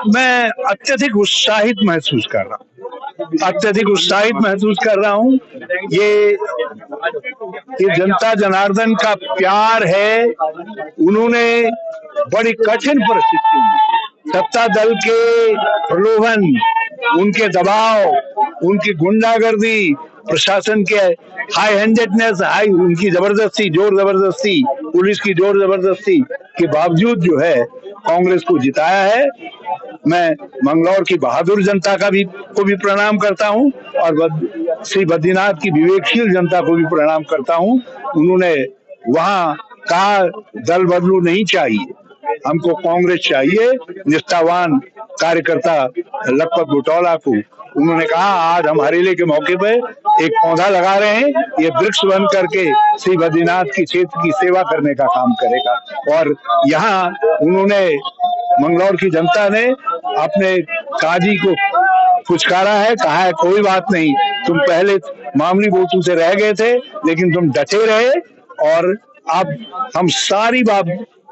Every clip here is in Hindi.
मैं अत्यधिक उत्साहित महसूस कर रहा हूँ। ये जनता जनार्दन का प्यार है। उन्होंने बड़ी कठिन परिस्थिति में सत्ता दल के प्रलोभन, उनके दबाव, उनकी गुंडागर्दी, प्रशासन के हाई हैंडेडनेस, उनकी जबरदस्ती, जोर जबरदस्ती, पुलिस की जोर जबरदस्ती के बावजूद जो है कांग्रेस को जिताया है। मैं मंगलौर की बहादुर जनता को भी प्रणाम करता हूं और श्री बद्रीनाथ की विवेकशील जनता को भी प्रणाम करता हूं। उन्होंने वहां कहा दल बदलू नहीं चाहिए, हमको कांग्रेस चाहिए। निष्ठावान कार्यकर्ता लखपत बुटौला को उन्होंने कहा आज हम हरेले के मौके पे एक पौधा लगा रहे हैं, ये वृक्ष बन करके श्री बद्रीनाथ की क्षेत्र की सेवा करने का काम करेगा। और यहाँ उन्होंने मंगलौर की जनता ने अपने काजी को फुचकारा है, कहा है कोई बात नहीं, तुम पहले मामूली वोटों से रह गए थे लेकिन तुम डटे रहे और अब हम सारी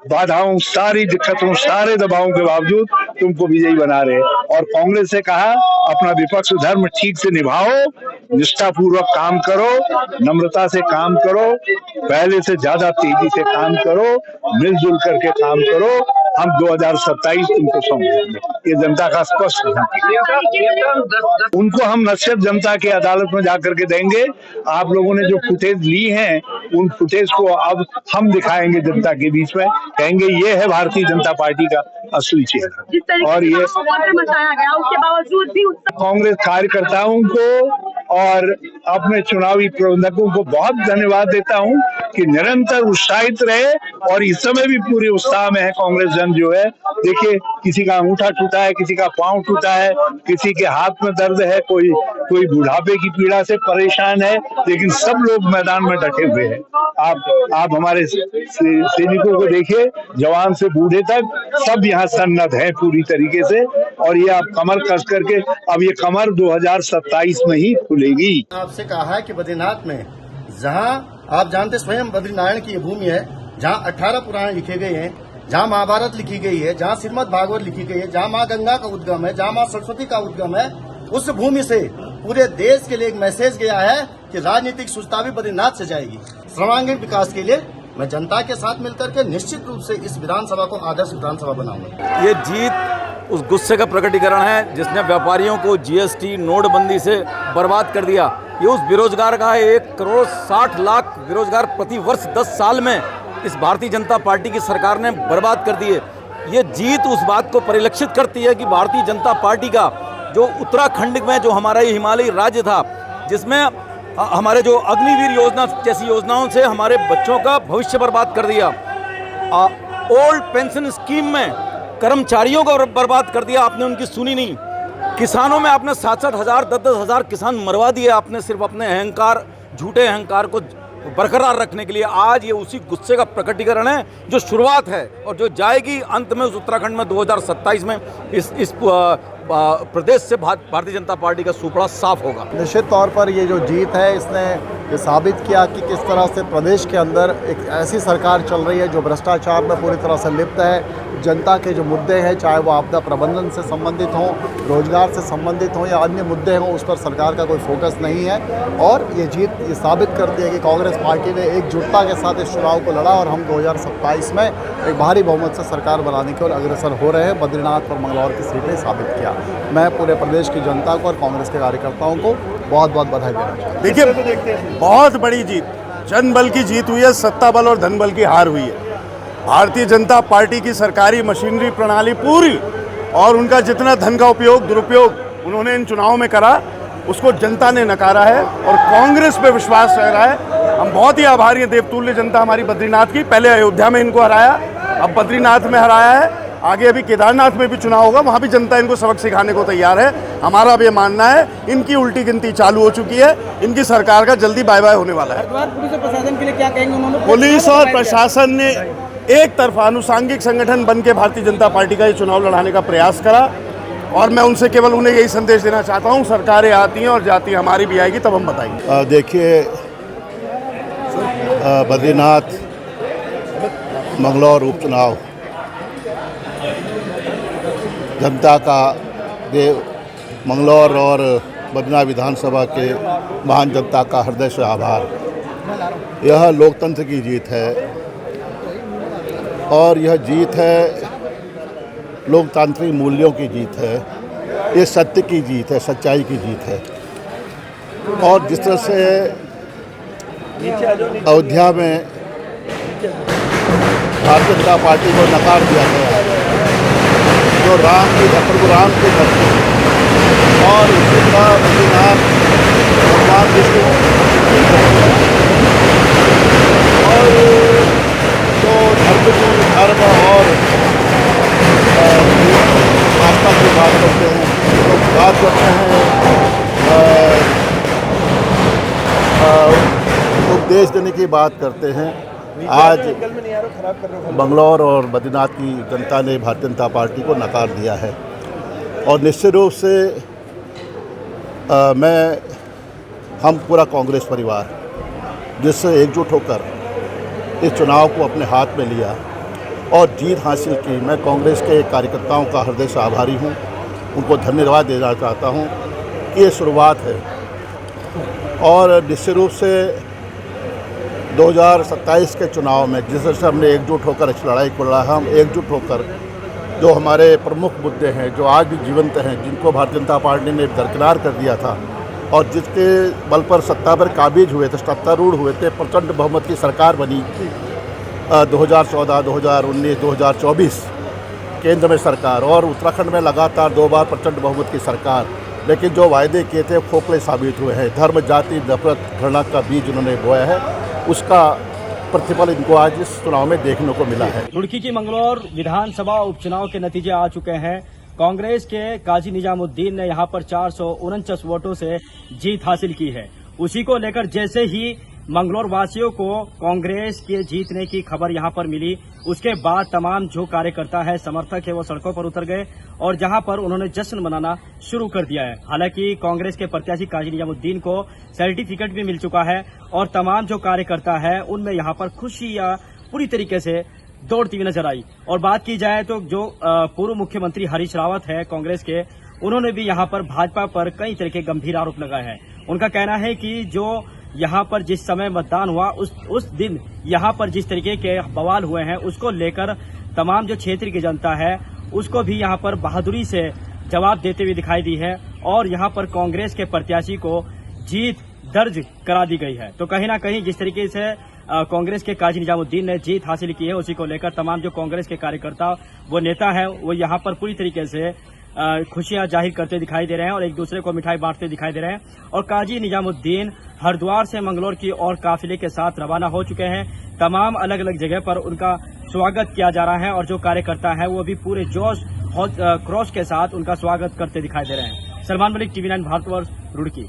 बाधाओं, सारी दिक्कतों, सारे दबावों के बावजूद तुमको विजयी बना रहे। और कांग्रेस से कहा अपना विपक्ष धर्म ठीक से निभाओ, निष्ठापूर्वक काम करो, नम्रता से काम करो, पहले से ज्यादा तेजी से काम करो, मिलजुल करके काम करो। हम 2027 तुमको सौंपेंगे। ये जनता का स्पष्ट है। उनको हम नसीहत जनता की अदालत में जाकर के देंगे। आप लोगों ने जो फुटेज ली है उन फुटेज को अब हम दिखाएंगे जनता के बीच में, कहेंगे ये है भारतीय जनता पार्टी का असली चेहरा। और ये मचाया गया उसके बावजूद भी कांग्रेस कार्यकर्ताओं को और अपने चुनावी प्रबंधकों को बहुत धन्यवाद देता हूं कि निरंतर उत्साहित रहे और इस समय भी पूरे उत्साह में है कांग्रेस जन जो है। देखिए किसी का अंगूठा टूटा है, किसी का पांव टूटा है, किसी के हाथ में दर्द है, कोई बुढ़ापे की पीड़ा से परेशान है, लेकिन सब लोग मैदान में डटे हुए हैं। आप हमारे सैनिकों को देखिए, जवान से बूढ़े तक सब यहाँ सन्नद्ध हैं पूरी तरीके से। और ये आप कमर कस करके, अब ये कमर 2027 में ही खुलेगी। आपसे कहा है कि बद्रीनाथ में जहाँ आप जानते स्वयं बद्रीनारायण की ये भूमि है, जहाँ 18 पुराण लिखे गए हैं, जहाँ महाभारत लिखी गई है, जहाँ श्रीमद् भागवत लिखी गई है, जहाँ माँ गंगा का उद्गम है, जहाँ माँ सरस्वती का उद्गम है, उस भूमि से पूरे देश के लिए एक मैसेज गया है कि राजनीतिक सुस्ता भी बद्रीनाथ से जाएगी। सर्वांगीण विकास के लिए मैं जनता के साथ मिलकर के निश्चित रूप से इस विधानसभा को आदर्श विधानसभा बनाऊंगा। ये जीत उस गुस्से का प्रकटीकरण है जिसने व्यापारियों को जीएसटी नोटबंदी से बर्बाद कर दिया। ये उस बेरोजगार का है, 1,60,00,000 बेरोजगार प्रति वर्ष 10 साल में इस भारतीय जनता पार्टी की सरकार ने बर्बाद कर दिए। ये जीत उस बात को परिलक्षित करती है कि भारतीय जनता पार्टी का जो उत्तराखंड में जो हमारा ये हिमालयी राज्य था, जिसमें हमारे जो अग्निवीर योजना जैसी योजनाओं से हमारे बच्चों का भविष्य बर्बाद कर दिया, ओल्ड पेंशन स्कीम में कर्मचारियों को बर्बाद कर दिया, आपने उनकी सुनी नहीं। किसानों में आपने 7-7 हज़ार 10-10 हज़ार किसान मरवा दिए आपने, सिर्फ अपने अहंकार, झूठे अहंकार को बरकरार रखने के लिए। आज ये उसी गुस्से का प्रकटीकरण है जो शुरुआत है और जो जाएगी अंत में उस उत्तराखंड में 2027 में इस प्रदेश से भारतीय जनता पार्टी का सुपड़ा साफ होगा। निश्चित तौर पर ये जो जीत है इसने ये साबित किया कि किस तरह से प्रदेश के अंदर एक ऐसी सरकार चल रही है जो भ्रष्टाचार में पूरी तरह से लिप्त है। जनता के जो मुद्दे हैं, चाहे वो आपदा प्रबंधन से संबंधित हों, रोजगार से संबंधित हों या अन्य मुद्दे हों, उस पर सरकार का कोई फोकस नहीं है। और ये जीत ये साबित करती है कि कांग्रेस पार्टी ने एकजुटता के साथ इस चुनाव को लड़ा और हम 2027 में एक भारी बहुमत से सरकार बनाने की ओर अग्रसर हो रहे हैं। बद्रीनाथ और मंगलौर की सीटें साबित किया। मैं पूरे प्रदेश की जनता को और कांग्रेस के कार्यकर्ताओं को बहुत बहुत बधाई देना चाहता हूँ। देखिए, बहुत बड़ी जीत, जनबल की जीत हुई है, सत्ता बल और धन बल की हार हुई है। भारतीय जनता पार्टी की सरकारी मशीनरी प्रणाली पूरी और उनका जितना धन का उपयोग दुरुपयोग उन्होंने इन चुनावों में करा, उसको जनता ने नकारा है और कांग्रेस पे विश्वास रह रहा है। हम बहुत ही आभारी हैं देवतुल्य जनता हमारी बद्रीनाथ की। पहले अयोध्या में इनको हराया, अब बद्रीनाथ में हराया है, आगे अभी केदारनाथ में भी चुनाव होगा, वहाँ भी जनता इनको सबक सिखाने को तैयार है। हमारा भी ये मानना है इनकी उल्टी गिनती चालू हो चुकी है, इनकी सरकार का जल्दी बाय बाय होने वाला है। पुलिस और प्रशासन के लिए क्या कहेंगे उन्होंने? पुलिस और प्रशासन ने एक तरफा अनुसांगिक संगठन बन के भारतीय जनता पार्टी का ये चुनाव लड़ाने का प्रयास करा और मैं उनसे केवल उन्हें यही संदेश देना चाहता हूँ, सरकारें आती हैं और जाती हैं, हमारी भी आएगी तब हम बताएंगे। देखिए, बद्रीनाथ मंगलौर उपचुनाव जनता का देव मंगलौर और बद्रीनाथ विधानसभा के महान जनता का हृदय से आभार। यह लोकतंत्र की जीत है और यह जीत है लोकतांत्रिक मूल्यों की जीत है, ये सत्य की जीत है, सच्चाई की जीत है। और जिस तरह से अयोध्या में भारतीय जनता पार्टी को नकार दिया गया है, जो प्रभु राम की धरती और उसी का बद्रीनाथ भगवान विष्णु और जो धर्म और आस्था की बात करते हैं, तो बात करते हैं उपदेश देने की बात करते हैं। आज बंगलौर और बद्रीनाथ की जनता ने भारतीय जनता पार्टी को नकार दिया है और निश्चित रूप से हम पूरा कांग्रेस परिवार जिससे एकजुट होकर इस चुनाव को अपने हाथ में लिया और जीत हासिल की, मैं कांग्रेस के कार्यकर्ताओं का हृदय से आभारी हूं, उनको धन्यवाद देना चाहता हूं कि ये शुरुआत है। और निश्चित रूप से 2027 के चुनाव में जिस तरह से हमने एकजुट होकर इस लड़ाई को लड़ा, हम एकजुट होकर जो हमारे प्रमुख मुद्दे हैं जो आज भी जीवंत हैं, जिनको भारतीय जनता पार्टी ने दरकिनार कर दिया था और जिसके बल पर सत्ता पर काबिज हुए थे, सत्तारूढ़ हुए थे, प्रचंड बहुमत की सरकार बनी 2014, 2019, 2024 केंद्र में सरकार और उत्तराखंड में लगातार 2 बार प्रचंड बहुमत की सरकार, लेकिन जो वायदे किए थे खोखले साबित हुए हैं। धर्म, जाति, नफरत, घृणा का बीज उन्होंने बोया है, उसका प्रतिफल इनको आज इस चुनाव में देखने को मिला है। रुड़की की मंगलौर विधानसभा उपचुनाव के नतीजे आ चुके हैं। कांग्रेस के काजी निजामुद्दीन ने यहां पर 449 वोटों से जीत हासिल की है। उसी को लेकर जैसे ही मंगलौर वासियों को कांग्रेस के जीतने की खबर यहां पर मिली, उसके बाद तमाम जो कार्यकर्ता है, समर्थक है, वो सड़कों पर उतर गए और जहां पर उन्होंने जश्न मनाना शुरू कर दिया है। हालांकि कांग्रेस के प्रत्याशी काजी निजामुद्दीन को सर्टिफिकेट भी मिल चुका है और तमाम जो कार्यकर्ता है उनमें यहां पर खुशियां पूरी तरीके से दौड़ती हुई नजर आई। और बात की जाए तो जो पूर्व मुख्यमंत्री हरीश रावत है कांग्रेस के, उन्होंने भी यहां पर भाजपा पर कई तरह के गंभीर आरोप लगाए हैं। उनका कहना है कि जो यहां पर जिस समय मतदान हुआ उस दिन यहां पर जिस तरीके के बवाल हुए हैं, उसको लेकर तमाम जो क्षेत्र की जनता है उसको भी यहां पर बहादुरी से जवाब देते हुए दिखाई दी है और यहां पर कांग्रेस के प्रत्याशी को जीत दर्ज करा दी गई है। तो कहीं ना कहीं जिस तरीके से कांग्रेस के काजी निजामुद्दीन ने जीत हासिल की है, उसी को लेकर तमाम जो कांग्रेस के कार्यकर्ता वो नेता है वो यहाँ पर पूरी तरीके से खुशियां जाहिर करते दिखाई दे रहे हैं और एक दूसरे को मिठाई बांटते दिखाई दे रहे हैं। और काजी निजामुद्दीन हरिद्वार से मंगलौर की ओर काफिले के साथ रवाना हो चुके हैं। तमाम अलग अलग जगह पर उनका स्वागत किया जा रहा है और जो कार्यकर्ता है वो भी पूरे जोश और क्रोश के साथ उनका स्वागत करते दिखाई दे रहे हैं। सलमान मलिक, TV9 भारतवर्ष, रुड़की।